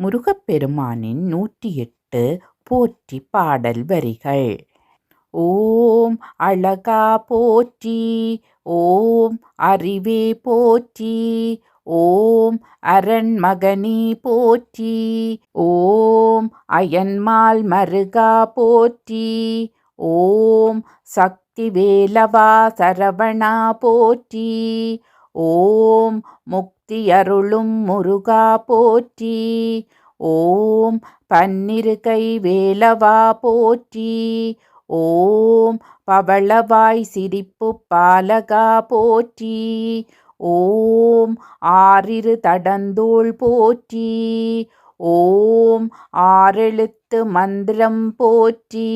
முருகப்பெருமானின் 108 போற்றி பாடல் வரிகள். ஓம் அழகா போற்றி, ஓம் அறிவே போற்றி, ஓம் அரண்மகனே போற்றி, ஓம் அயன்மால் மருகா போற்றி, ஓம் சக்தி வேலவா சரவணா போற்றி, ஓம் முக்தி அருளும் முருகா போற்றி, ஓம் பன்னிருகை வேலவா போற்றி, ஓம் பவளவாய் சிரிப்பு பாலகா போற்றி, ஓம் ஆறிரு தடந்தோள் போற்றி, ஓம் ஆறெழுத்து மந்திரம் போற்றி,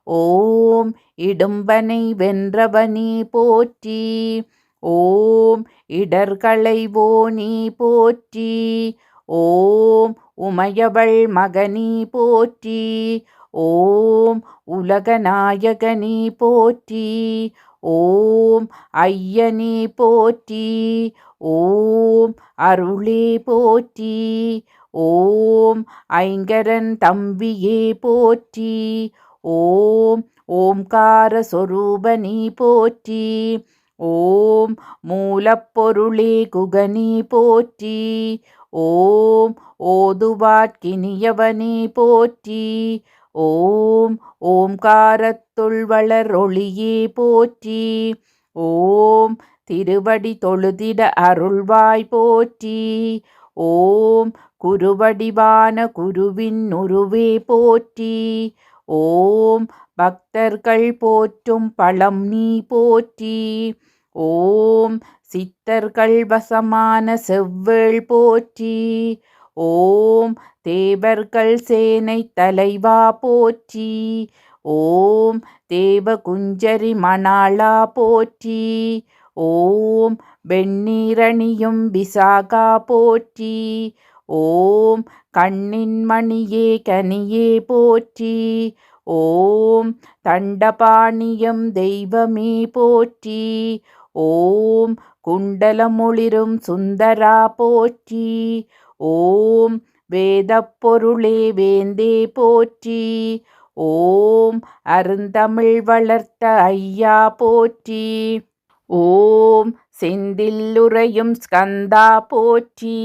ஓம் இடும்பனை வென்றவனே போற்றி, ஓம் இடர்களைவோனே போற்றி, ஓம் உமையவள் மகனே போற்றி, ஓம் உலகநாயகனே போற்றி, ஓம் ஐயனே போற்றி, ஓம் அருளே போற்றி, ஓம் ஐங்கரன் தம்பியே போற்றி, ஓம் ஓம்கார சொரூபனே போற்றி, ஓம் மூலப்பொருளே குகனே போற்றி, ஓம் ஓதுவாட்கினியவனே போற்றி, ஓம் ஓம்காரத்துள் வளர் ஒளியே போற்றி, ஓம் திருவடி தொழுதிட அருள்வாய் போற்றி, ஓம் குருவடிவான குருவின் உருவே போற்றி, ஓம் பக்தர்கள் போற்றும் பழம் நீ போற்றி, ஓம் சித்தர்கள் வசமான செவ்வேள் போற்றி, ஓம் தேவர்கள் சேனை தலைவா போற்றி, ஓம் தேவகுஞ்சரி மணாளா போற்றி, ஓம் வெண்ணீரணியும் விசாகா போற்றி, ஓம் கண்ணின் மணியே கனியே போற்றி, ஓம் தண்டபாணியம் தெய்வமே போற்றி, ஓம் குண்டலமொளிரும் சுந்தரா போற்றி, ஓம் வேதப்பொருளே வேந்தே போற்றி, ஓம் அருந்தமிழ் வளர்த்த ஐயா போற்றி, ஓம் செந்தில்லுறையும் ஸ்கந்தா போற்றி,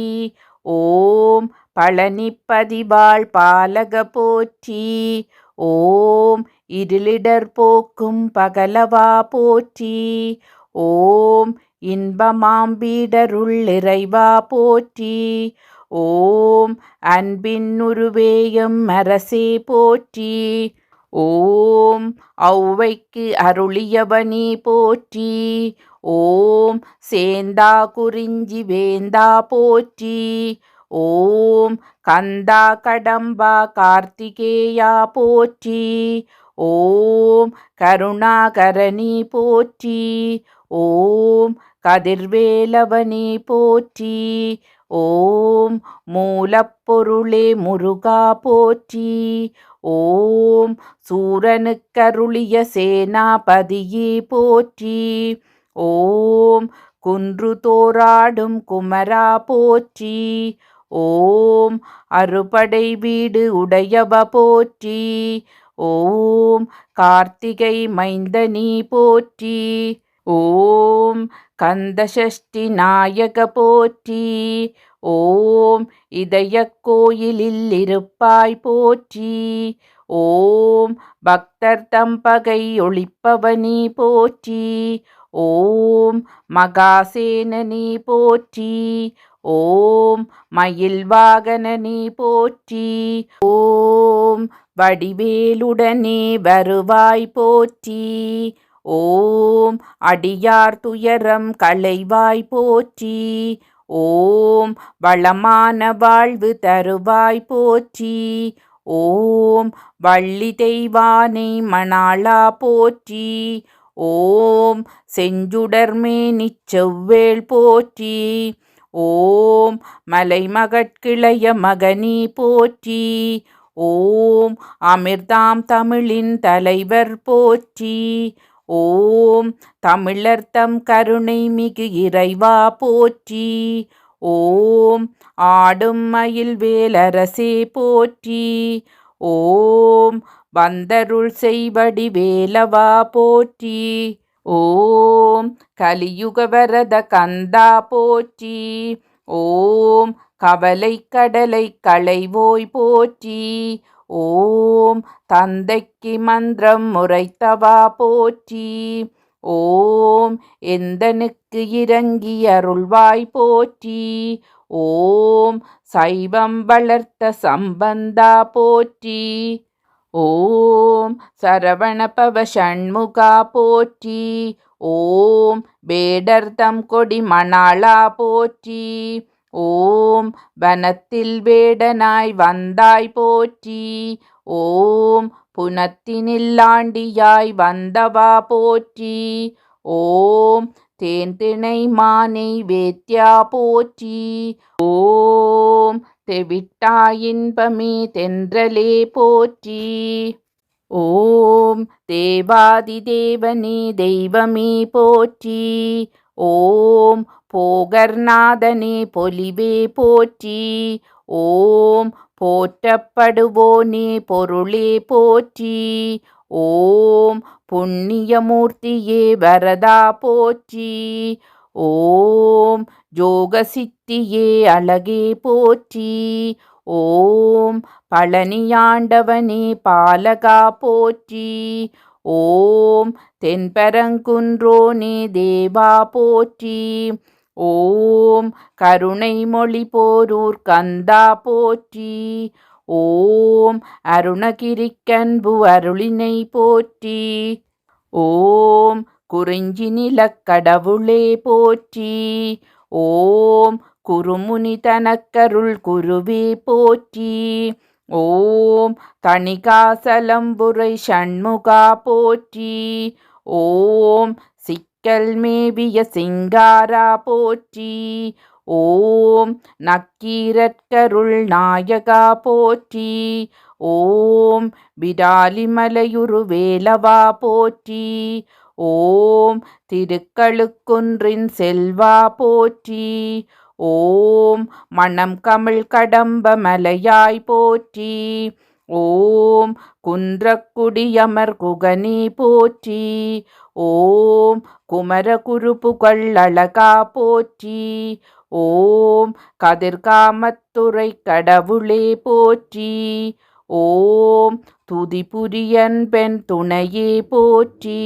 ஓம் பழனிப்பதிவாள் பாலக போற்றி, ஓம் இருளிடர் போக்கும் பகலவா போற்றி, ஓம் இன்பமாம்பீடருள் இறைவா போற்றி, ஓம் அன்பின் உருவேயம் அரசே போற்றி, ஓம் ஔவைக்கு அருளியவனே போற்றி, ஓம் சேந்தா குறிஞ்சி வேந்தா போற்றி, ஓம் கந்தா கடம்பா கார்த்திகேயா போற்றி, ஓம் கருணாகரனே போற்றி, ஓம் கதிர்வேலவனே போற்றி, ஓம் மூலப்பொருளே முருகா போற்றி, ஓம் சூரனுக்கருளிய சேனாபதியே போற்றி, ஓம் குன்று தோராடும் குமரா போற்றி, ஓம் அறுபடை வீடு உடையவ போற்றி, ஓம் கார்த்திகை மைந்தனி போற்றி, ஓம் கந்தசஷ்டி நாயக போற்றி, ஓம் இதய கோயிலில் இருப்பாய் போற்றி, ஓம் பக்தர் தம்பகை ஒளிப்பவனே போற்றி, ஓம் மகாசேனனே போற்றி, ஓம் மயில் வாகனனே போற்றி, ஓம் வடிவேலுடனே வருவாய் போற்றி, ஓம் அடியார் துயரம் களைவாய் போற்றி, ஓம் வளமான வாழ்வு தருவாய் போற்றி, ஓம் வள்ளி தெய்வானை மணாளா போற்றி, ஓம் செஞ்சுடர்மேனிச் செவ்வேள் போற்றி, ஓம் மலைமகட்கிளைய மகனே போற்றி, ஓம் அமிர்தாம் தமிழின் தலைவர் போற்றி, ஓம் தமிழர்தம் கருணை மிகு இறைவா போற்றி, ஓம் ஆடும் மயில் வேலரசே போற்றி. ஓம் வந்தருள் செய்வடி வேலவா போற்றி. ஓம் கலியுக வரத கந்தா போற்றி. ஓம் கவலை கடலை களைவோய் போற்றி. ஓம் தந்தைக்கு மந்திரம் முறைத்தவா போற்றி. ஓம் எந்தனுக்கு இறங்கி அருள்வாய் போற்றி. ஓம் சைவம் வளர்த்த சம்பந்தா போற்றி. ஓம் சரவணபவ ஷண்முகா போற்றி. ஓம் வேடர்தம் கொடி மணாளா போற்றி. ஓம் வனத்தில் வேடனாய் வந்தாய் போற்றி. ஓம் புனத்தினில்லாண்டியாய் வந்தவா போற்றி. ஓம் தேன்திணை மானை வேத்யா போற்றி. ஓம் தெவிட்டாயின்பமே தென்றலே போற்றி. ஓம் தேவாதி தேவனே தெய்வமே போற்றி. ஓம் போகர்நாதனே பொலிவே போற்றி. ஓம் போற்றப்படுவோனே பொருளே போற்றி. ஓம் புண்ணியமூர்த்தியே வரதா போற்றி. ஓம் யோகசித்தியே அழகே போற்றி. ஓம் பழனியாண்டவனே பாலகா போற்றி. ஓம் தென்பரங்குன்றோனே தேவா போற்றி. ஓம் கருணை மொழி போரூர் கந்தா போற்றி. ஓம் அருணகிரிக்கன்பு அருளினை போற்றி. ஓம் குறிஞ்சி நிலக்கடவுளே போற்றி. ஓம் குருமுனி தனக்கருள் குருவே போற்றி. ஓம் தணிகாசலம்புரை ஷண்முகா போற்றி. ஓம் சிக்கல் மேவிய சிங்காரா போற்றி. ஓம் நக்கீரற்கருள் நாயகா போற்றி. ஓம் விடாலிமலையுரு வேலவா போற்றி. ஓம் திருக்களுக்குன்றின் செல்வா போற்றி. ஓம் மணம் கமிழ் கடம்ப மலையாய் போற்றி. ஓம் குன்றக்குடியமர் குகனே போற்றி. ஓம் குமரகுரு புகழ் அழகா போற்றி. ஓம் கதிர்காமத்துறை கடவுளே போற்றி. ஓம் துதிபுரியன் பெண் துணையே போற்றி.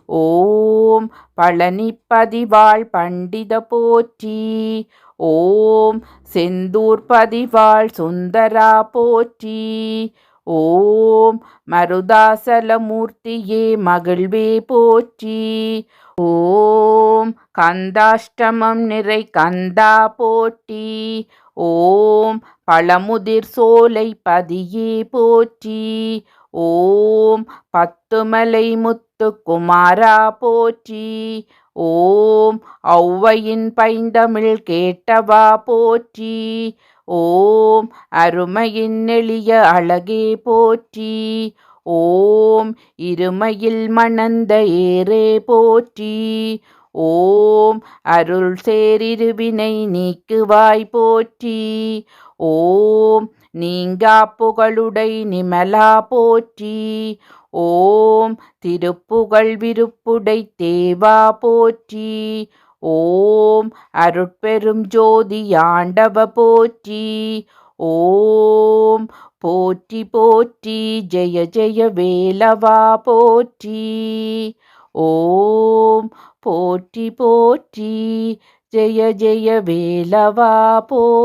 ஓம் பழனிப்பதிவாள் பண்டித போற்றி. ஓம் செந்தூர் பதிவாள் சுந்தரா போற்றி. ஓம் மருதாசலமூர்த்தியே மகிழ்வே போற்றி. ஓம் கந்தாஷ்டமம் நிறை கந்தா போற்றி. ஓம் பழமுதிர் சோலை பதியே போற்றி. ஓம் பத்துமலை முத்து குமாரா போற்றி. ஓம் ஔவையின் பைந்தமிழ் கேட்டவா போற்றி. ஓம் அருமையின் எளிய அழகே போற்றி. ஓம் இருமையில் மணந்த ஏரே போற்றி. ஓம் அருள் சேரிருவினை நீக்குவாய் போற்றி. ஓம் நீங்கா புகழுடை நிமலா போற்றி. ஓம் திருப்புகழ் விருப்புடை தேவா போற்றி. ஓம் அருட்பெரும் ஜோதி ஆண்டவ போற்றி. ஓம் போற்றி போற்றி ஜெய ஜெய வேலவா போற்றி. ஓம் போற்றி போற்றி ஜெய ஜெய வேலவா போற்றி.